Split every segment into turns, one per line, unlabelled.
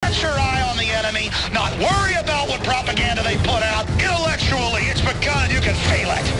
Set your eye on the enemy, not worry about what propaganda they put out. Intellectually, it's begun. You can feel it.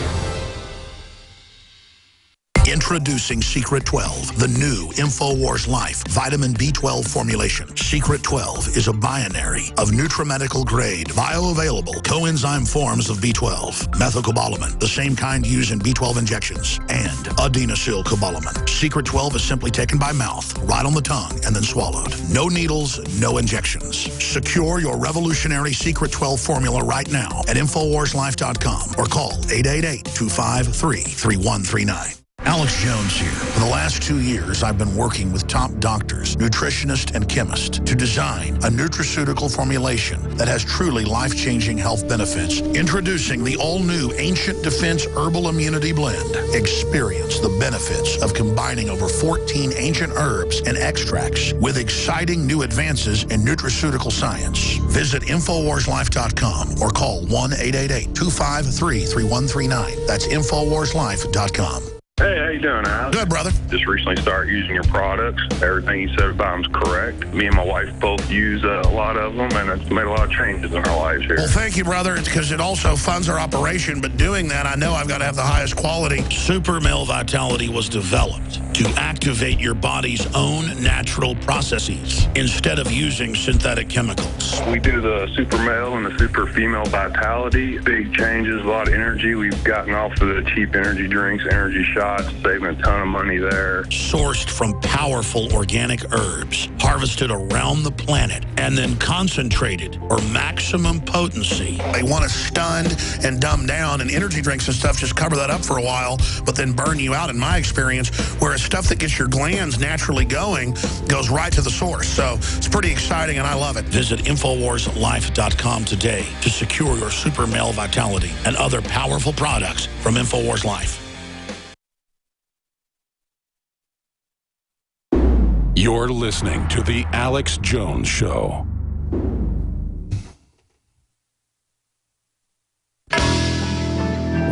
Introducing Secret 12, the new InfoWars Life vitamin B12 formulation. Secret 12 is a binary of nutrimedical grade, bioavailable coenzyme forms of B12, methylcobalamin, the same kind used in B12 injections, and adenosylcobalamin. Secret 12 is simply taken by mouth, right on the tongue, and then swallowed. No needles, no injections. Secure your revolutionary Secret 12 formula right now at InfoWarsLife.com or call 888-253-3139. Alex Jones here. For the last 2 years, I've been working with top doctors, nutritionists, and chemists to design a nutraceutical formulation that has truly life-changing health benefits. Introducing the all-new Ancient Defense Herbal Immunity Blend. Experience the benefits of combining over 14 ancient herbs and extracts with exciting new advances in nutraceutical science. Visit InfoWarsLife.com or call 1-888-253-3139. That's InfoWarsLife.com.
Hey, how you doing, Al?
Good, brother.
Just recently started using your products. Everything you said about them's correct. Me and my wife both use a lot of them, and it's made a lot of changes in our lives here.
Well, thank you, brother. It's because it also funds our operation, but doing that, I know I've got to have the highest quality. Super Male Vitality was developed to activate your body's own natural processes instead of using synthetic chemicals.
We do the Super Male and the Super Female Vitality. Big changes, a lot of energy. We've gotten off of the cheap energy drinks, energy shots, saving a ton of money there.
Sourced from powerful organic herbs, harvested around the planet, and then concentrated for maximum potency. They want to stun and dumb down, and energy drinks and stuff just cover that up for a while, but then burn you out, in my experience, whereas stuff that gets your glands naturally going goes right to the source. So it's pretty exciting, and I love it. Visit InfoWarsLife.com today to secure your Super Male Vitality and other powerful products from InfoWars Life.
You're listening to The Alex Jones Show.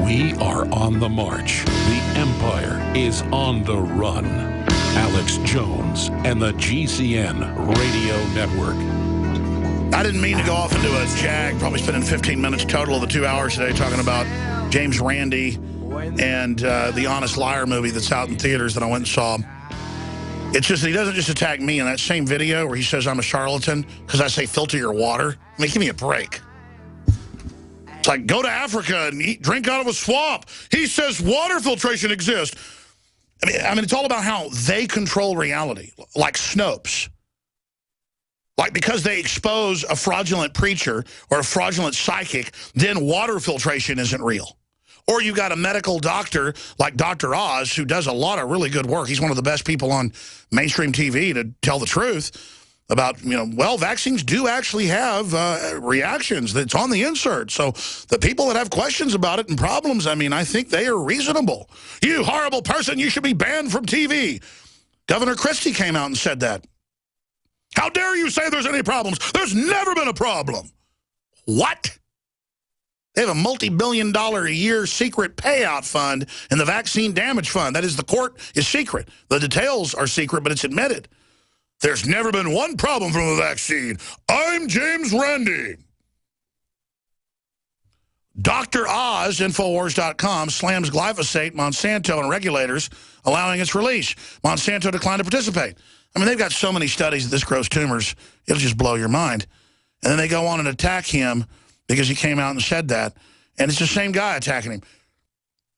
We are on the march. The empire is on the run. Alex Jones and the GCN Radio Network.
I didn't mean to go off into a jag, probably spending 15 minutes total of the 2 hours today talking about James Randi and the Honest Liar movie that's out in theaters that I went and saw. It's just, he doesn't just attack me in that same video where he says I'm a charlatan because I say filter your water. I mean, give me a break. It's like, go to Africa and drink out of a swamp. He says water filtration exists. I mean, it's all about how they control reality, like Snopes. Like, because they expose a fraudulent preacher or a fraudulent psychic, then water filtration isn't real. Or you got a medical doctor like Dr. Oz, who does a lot of really good work. He's one of the best people on mainstream TV to tell the truth about, well, vaccines do actually have reactions that's on the insert. So the people that have questions about it and problems, I mean, I think they are reasonable. You horrible person, you should be banned from TV. Governor Christie came out and said that. How dare you say there's any problems? There's never been a problem. What? They have a multi-billion-dollar-a-year secret payout fund in the vaccine damage fund. That is, the court is secret. The details are secret, but it's admitted. There's never been one problem from the vaccine. I'm James Randi. Dr. Oz, Infowars.com, slams glyphosate, Monsanto, and regulators, allowing its release. Monsanto declined to participate. I mean, they've got so many studies that this grows tumors, it'll just blow your mind. And then they go on and attack him because he came out and said that. And it's the same guy attacking him.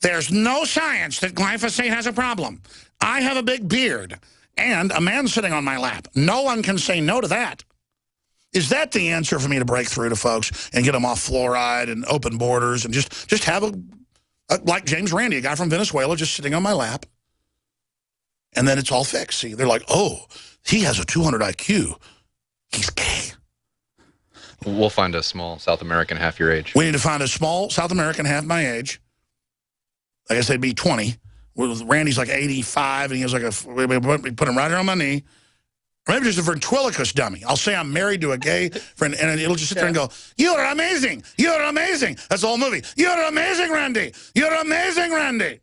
There's no science that glyphosate has a problem. I have a big beard and a man sitting on my lap. No one can say no to that. Is that the answer for me to break through to folks and get them off fluoride and open borders and just have like James Randi, a guy from Venezuela, just sitting on my lap? And then it's all fixed. See, they're like, oh, he has a 200 IQ. He's gay.
We'll find a small South American half your age.
We need to find a small South American half my age. I guess they'd be 20. Randy's like 85, and he has like we put him right here on my knee. Or maybe just a ventriloquist dummy. I'll say I'm married to a gay friend, and it'll just sit there and go, you're amazing. You're amazing. That's the whole movie. You're amazing, Randy. You're amazing, Randy.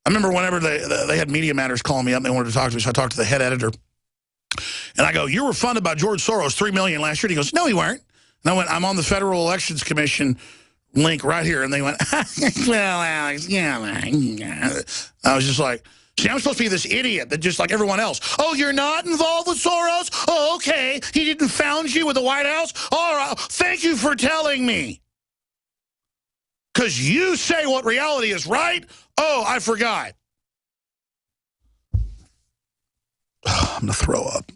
I remember whenever they had Media Matters calling me up and they wanted to talk to me, so I talked to the head editor. And I go, you were funded by George Soros, $3 million last year. And he goes, no, you weren't. And I went, I'm on the Federal Elections Commission link right here. And they went, well, Alex, yeah. I was just like, see, I'm supposed to be this idiot that just like everyone else. Oh, you're not involved with Soros? Oh, okay. He didn't found you with the White House? All right. Thank you for telling me. Because you say what reality is, right? Oh, I forgot. I'm going to throw up.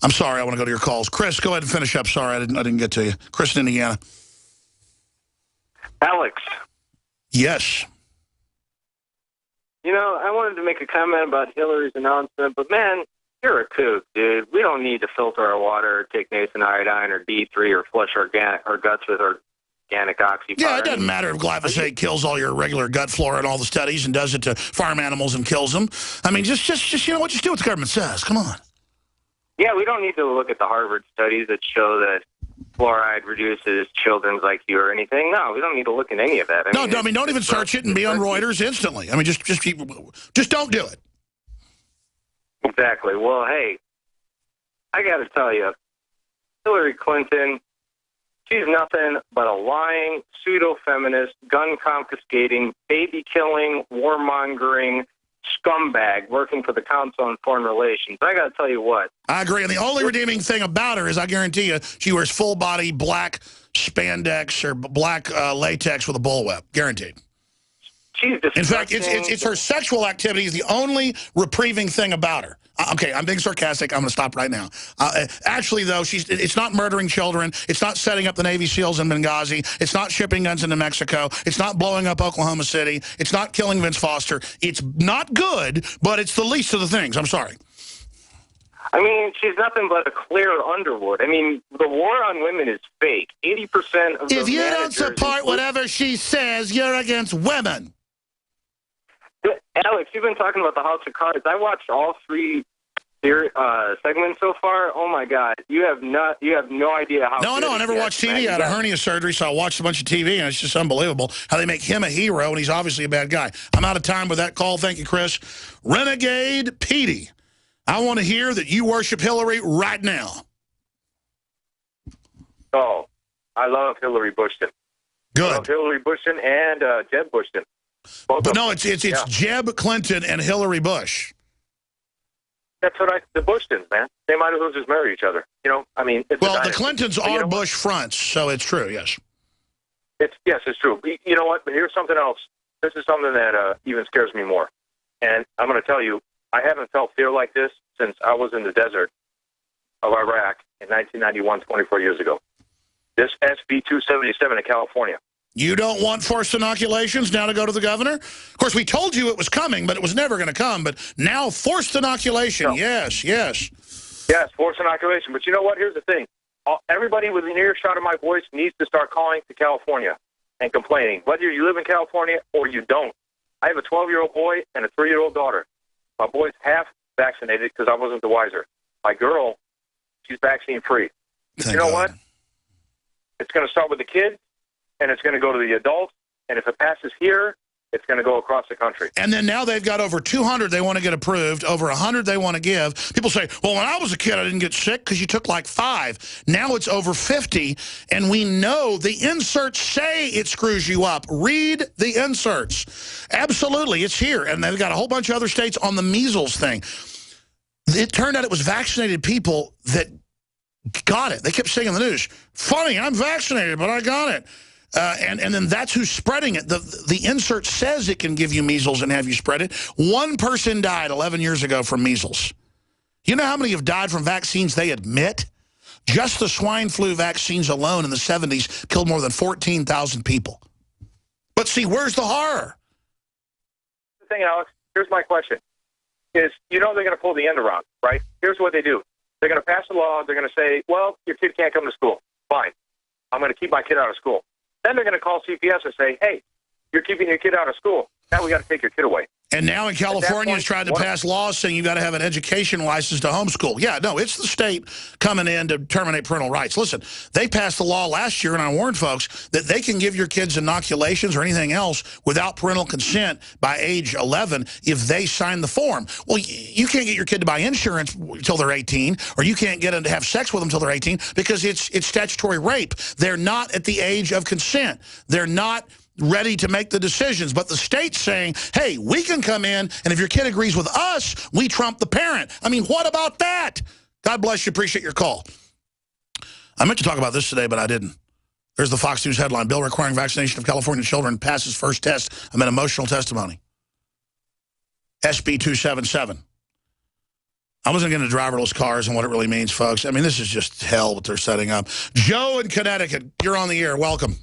I'm sorry. I want to go to your calls. Chris, go ahead and finish up. Sorry, I didn't get to you. Chris in Indiana.
Alex.
Yes.
You know, I wanted to make a comment about Hillary's announcement, but man, you're a kook, dude. We don't need to filter our water, take nascent iodine or D3 or flush our guts with organic oxy.
Yeah, it doesn't matter if glyphosate kills all your regular gut flora in all the studies and does it to farm animals and kills them. I mean, just you know what? Just do what the government says. Come on.
Yeah, we don't need to look at the Harvard studies that show that fluoride reduces children's IQ or anything. No, we don't need to look at any of that.
Don't even search it and be on Reuters instantly. I mean, just don't do it.
Exactly. Well, hey, I got to tell you, Hillary Clinton, she's nothing but a lying, pseudo-feminist, gun-confiscating, baby-killing, warmongering scumbag working for the Council on Foreign Relations. I got to tell you what.
I agree. And the only redeeming thing about her is, I guarantee you, she wears full-body black spandex or black latex with a bullwhip. Guaranteed.
She's disgusting.
In fact, it's her sexual activity is the only reprieving thing about her. Okay, I'm being sarcastic. I'm going to stop right now. Actually, though, it's not murdering children. It's not setting up the Navy SEALs in Benghazi. It's not shipping guns into Mexico. It's not blowing up Oklahoma City. It's not killing Vince Foster. It's not good, but it's the least of the things. I'm sorry.
I mean, she's nothing but a clear Underwood. I mean, the war on women is fake. 80% of the
If you don't support whatever she says, you're against women.
Alex, you've been talking about the House of Cards. I watched all 3 segments so far. Oh my God, you have no idea how. No,
I never watched TV. I had a hernia surgery, so I watched a bunch of TV, and it's just unbelievable how they make him a hero, and he's obviously a bad guy. I'm out of time with that call. Thank you, Chris. Renegade Petey, I want to hear that you worship Hillary right now.
Oh, I love Hillary Bushton.
Good.
I love Hillary Bushton and Jeb Bushton.
But no, it's Jeb Clinton and Hillary Bush.
That's what the Bushtons, man. They might as well just marry each other. You know, I mean,
well, the Clintons are Bush fronts, so it's true. Yes.
It's true. You know what? But here's something else. This is something that even scares me more. And I'm going to tell you, I haven't felt fear like this since I was in the desert of Iraq in 1991, 24 years ago. This SB 277 in California.
You don't want forced inoculations now to go to the governor? Of course, we told you it was coming, but it was never going to come. But now forced inoculation, no. Yes. Yes,
forced inoculation. But you know what? Here's the thing. Everybody within earshot of my voice needs to start calling to California and complaining, whether you live in California or you don't. I have a 12-year-old boy and a 3-year-old daughter. My boy's half vaccinated because I wasn't the wiser. My girl, she's vaccine-free. You know what? It's going to start with the kids. And it's going to go to the adults, and if it passes here, it's going to go across the country.
And then now they've got over 200 they want to get approved, over 100 they want to give. People say, well, when I was a kid, I didn't get sick because you took like 5. Now it's over 50, and we know the inserts say it screws you up. Read the inserts. Absolutely, it's here. And they've got a whole bunch of other states on the measles thing. It turned out it was vaccinated people that got it. They kept saying in the news, funny, I'm vaccinated, but I got it. And then that's who's spreading it. The insert says it can give you measles and have you spread it. 1 person died 11 years ago from measles. You know how many have died from vaccines they admit? Just the swine flu vaccines alone in the 70s killed more than 14,000 people. But see, where's the horror?
The thing, Alex, here's my question. Is, you know they're going to pull the end around, right? Here's what they do. They're going to pass a law. They're going to say, well, your kid can't come to school. Fine. I'm going to keep my kid out of school. Then they're going to call CPS and say, hey, you're keeping your kid out of school. Now we got to take your kid away.
And now in California, it's trying to pass laws saying you got to have an education license to homeschool. Yeah, no, it's the state coming in to terminate parental rights. Listen, they passed the law last year, and I warned folks that they can give your kids inoculations or anything else without parental consent by age 11 if they sign the form. Well, you can't get your kid to buy insurance until they're 18, or you can't get them to have sex with them until they're 18 because it's statutory rape. They're not at the age of consent. They're not ready to make the decisions, but the state's saying, hey, we can come in, and if your kid agrees with us, we trump the parent. I mean, what about that? God bless you. Appreciate your call. I meant to talk about this today, but I didn't. There's the Fox News headline. Bill requiring vaccination of California children passes first test amid emotional testimony. SB 277. I wasn't getting into driverless cars and what it really means, folks. I mean, this is just hell what they're setting up. Joe in Connecticut, you're on the air. Welcome.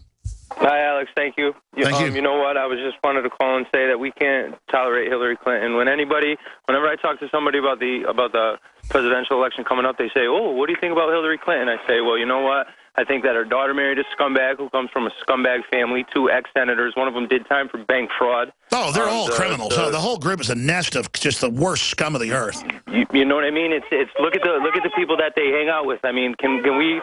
Hi, Alex. Thank you.
Thank you.
You know what? I was just wanted to call and say that we can't tolerate Hillary Clinton. Whenever I talk to somebody about the presidential election coming up, they say, "Oh, what do you think about Hillary Clinton?" I say, "Well, you know what? I think that her daughter married a scumbag who comes from a scumbag family, 2 ex-senators. One of them did time for bank fraud."
Oh, they're all criminals. The whole group is a nest of just the worst scum of the earth.
You know what I mean? It's look at the people that they hang out with. I mean, can we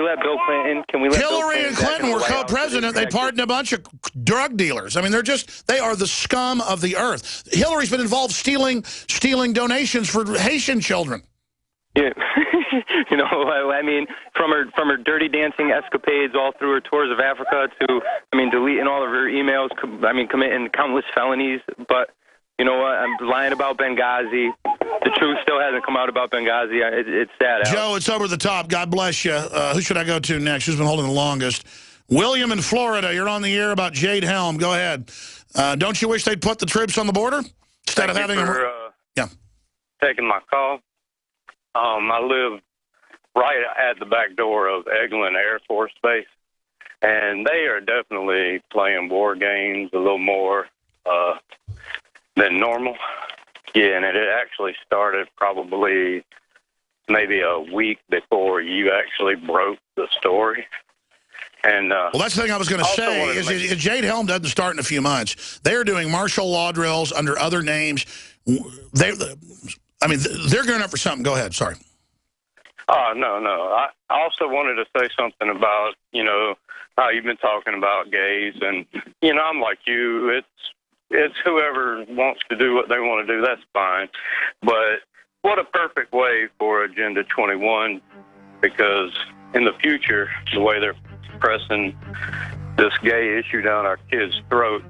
let Bill Clinton? Can we let
Hillary and Clinton were co-president? They pardoned a bunch of drug dealers. I mean, they are the scum of the earth. Hillary's been involved stealing donations for Haitian children.
Yeah. You know, I mean, from her dirty dancing escapades all through her tours of Africa to, deleting all of her emails, committing countless felonies. But you know what? I'm lying about Benghazi. The truth still hasn't come out about Benghazi. It's sad, Alex.
Joe, it's over the top. God bless you. Who should I go to next? Who's been holding the longest? William in Florida, you're on the air about Jade Helm. Go ahead. Don't you wish they'd put the troops on the border instead of having them? Yeah.
Taking my call. I live right at the back door of Eglin Air Force Base, and they are definitely playing war games a little more than normal. Yeah, and it actually started probably maybe a week before you actually broke the story. And
well, that's the thing I was going to say is Jade Helm doesn't start in a few months. They are doing martial law drills under other names. They're gearing up for something. Go ahead. Sorry.
Oh, no. I also wanted to say something about, how you've been talking about gays. And, I'm like you. It's whoever wants to do what they want to do. That's fine. But what a perfect way for Agenda 21, because in the future, the way they're pressing this gay issue down our kids' throat,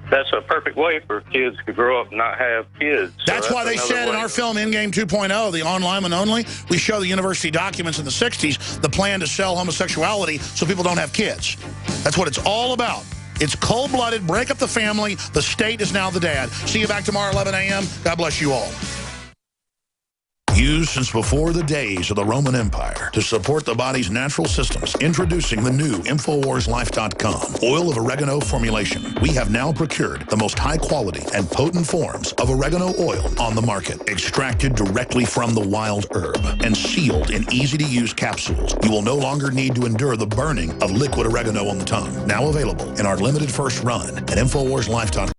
that's a perfect way for kids to grow up and not have kids.
That's why they said in our film, Endgame 2.0, the online and only, we show the university documents in the 60s, the plan to sell homosexuality so people don't have kids. That's what it's all about. It's cold-blooded, break up the family. The state is now the dad. See you back tomorrow, 11 a.m. God bless you all. Used since before the days of the Roman Empire to support the body's natural systems. Introducing the new InfoWarsLife.com oil of oregano formulation. We have now procured the most high quality and potent forms of oregano oil on the market. Extracted directly from the wild herb and sealed in easy-to-use capsules. You will no longer need to endure the burning of liquid oregano on the tongue. Now available in our limited first run at InfoWarsLife.com.